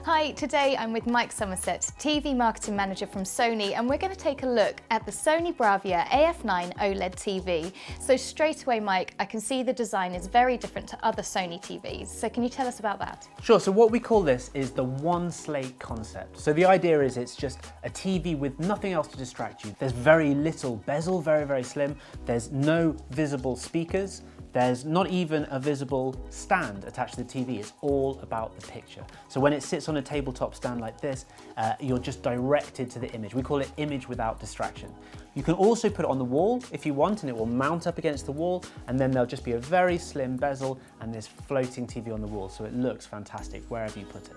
Hi, today I'm with Mike Somerset, TV Marketing Manager from Sony, and we're going to take a look at the Sony BRAVIA AF9 OLED TV. So straight away, Mike, I can see the design is very different to other Sony TVs. So can you tell us about that? Sure, so what we call this is the one slate concept. So the idea is it's just a TV with nothing else to distract you. There's very little bezel, very, very slim. There's no visible speakers. There's not even a visible stand attached to the TV. It's all about the picture. So when it sits on a tabletop stand like this, you're just directed to the image. We call it image without distraction. You can also put it on the wall if you want, and it will mount up against the wall, and then there'll just be a very slim bezel and this floating TV on the wall, so it looks fantastic wherever you put it.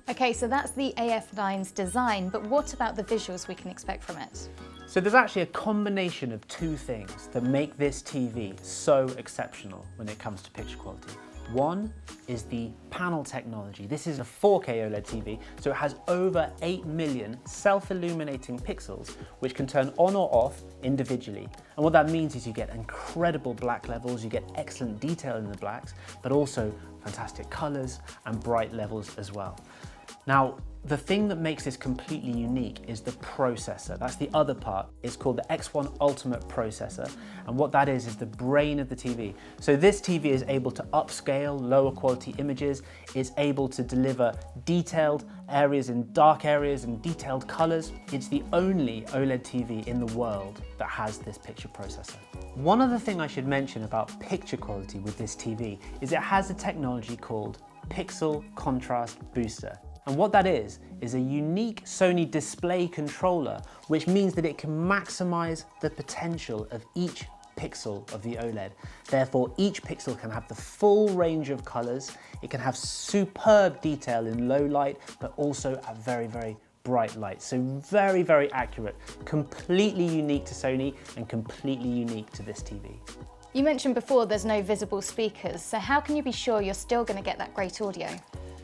Okay, so that's the AF9's design, but what about the visuals we can expect from it? So there's actually a combination of two things that make this TV so exceptional when it comes to picture quality. One is the panel technology. This is a 4K OLED TV, so it has over 8 million self-illuminating pixels, which can turn on or off individually. And what that means is you get incredible black levels, you get excellent detail in the blacks, but also fantastic colors and bright levels as well. Now, the thing that makes this completely unique is the processor. That's the other part. It's called the X1 Ultimate processor. And what that is the brain of the TV. So this TV is able to upscale lower quality images. It's able to deliver detailed areas in dark areas and detailed colors. It's the only OLED TV in the world that has this picture processor. One other thing I should mention about picture quality with this TV is it has a technology called Pixel Contrast Booster. And what that is a unique Sony display controller, which means that it can maximize the potential of each pixel of the OLED. Therefore, each pixel can have the full range of colors. It can have superb detail in low light, but also at very, very bright light. So very, very accurate, completely unique to Sony and completely unique to this TV. You mentioned before there's no visible speakers, so how can you be sure you're still going to get that great audio?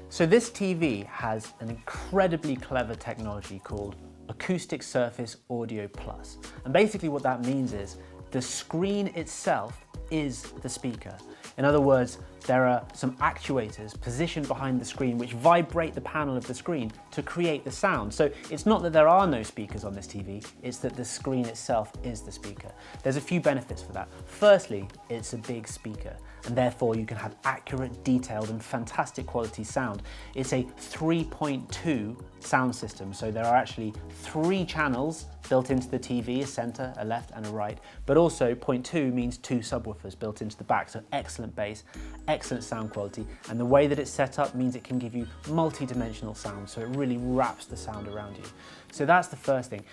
So this TV has an incredibly clever technology called Acoustic Surface Audio Plus. And basically what that means is the screen itself is the speaker. In other words, there are some actuators positioned behind the screen which vibrate the panel of the screen to create the sound. So it's not that there are no speakers on this TV, it's that the screen itself is the speaker. There's a few benefits for that. Firstly, it's a big speaker, and therefore you can have accurate, detailed and fantastic quality sound. It's a 3.2 sound system, so there are actually 3 channels built into the TV, a center, a left and a right, but also 0.2 means 2 subwoofers built into the back, so excellent bass, excellent sound quality, and the way that it's set up means it can give you multi-dimensional sound, so it really wraps the sound around you. So that's the first thing.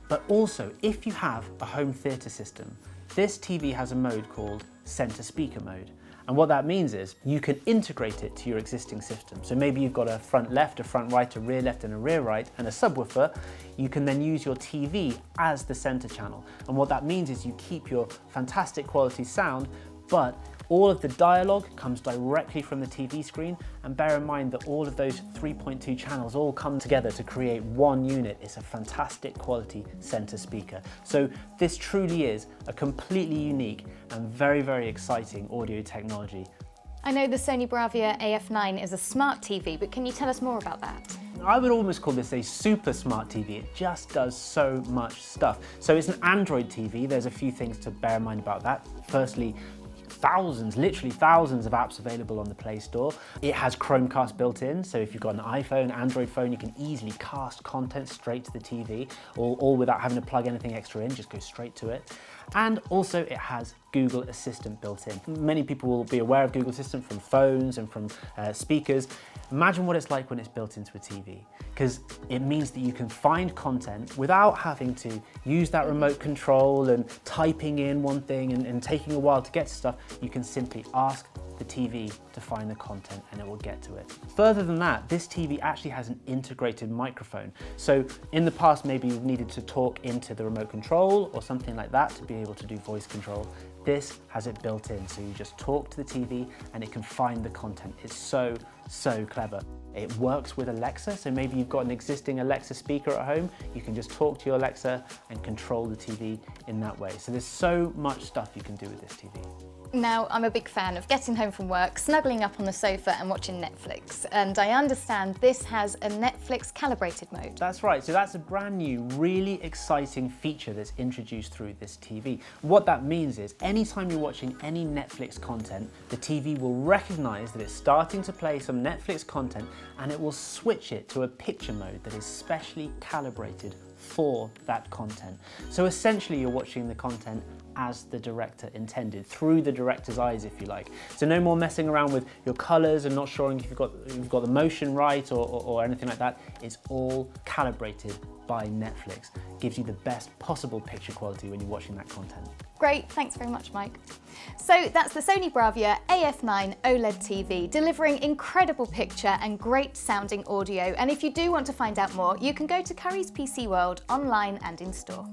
But also, if you have a home theater system, this TV has a mode called center speaker mode. And what that means is you can integrate it to your existing system. So maybe you've got a front left, a front right, a rear left and a rear right, and a subwoofer. You can then use your TV as the center channel. And what that means is you keep your fantastic quality sound, but all of the dialogue comes directly from the TV screen, and bear in mind that all of those 3.2 channels all come together to create one unit. It's a fantastic quality center speaker. So this truly is a completely unique and very, very exciting audio technology. I know the Sony BRAVIA AF9 is a smart TV, but can you tell us more about that? I would almost call this a super smart TV. It just does so much stuff. So it's an Android TV. There's a few things to bear in mind about that. Firstly, literally thousands of apps available on the Play Store. It has Chromecast built in, so if you've got an iPhone, Android phone, you can easily cast content straight to the TV, all without having to plug anything extra in, just go straight to it. And also it has Google Assistant built in. Many people will be aware of Google Assistant from phones and from speakers. Imagine what it's like when it's built into a TV, because it means that you can find content without having to use that remote control and typing in one thing and taking a while to get to stuff. You can simply ask the TV to find the content and it will get to it. Further than that, this TV actually has an integrated microphone. So in the past, maybe you've needed to talk into the remote control or something like that to be able to do voice control. This has it built in, so you just talk to the TV and it can find the content. It's so clever. It works with Alexa, so maybe you've got an existing Alexa speaker at home, you can just talk to your Alexa and control the TV in that way. So there's so much stuff you can do with this TV. Now, I'm a big fan of getting home from work, snuggling up on the sofa and watching Netflix. And I understand this has a Netflix calibrated mode. That's right, so that's a brand new, really exciting feature that's introduced through this TV. What that means is, anytime you're watching any Netflix content, the TV will recognize that it's starting to play some Netflix content and it will switch it to a picture mode that is specially calibrated for that content. So essentially you're watching the content as the director intended, through the director's eyes, if you like. So no more messing around with your colors and not sure if you've got the motion right or anything like that. It's all calibrated by Netflix. Gives you the best possible picture quality when you're watching that content. Great, thanks very much, Mike. So that's the Sony BRAVIA AF9 OLED TV, delivering incredible picture and great sounding audio. And if you do want to find out more, you can go to Curry's PC World online and in store.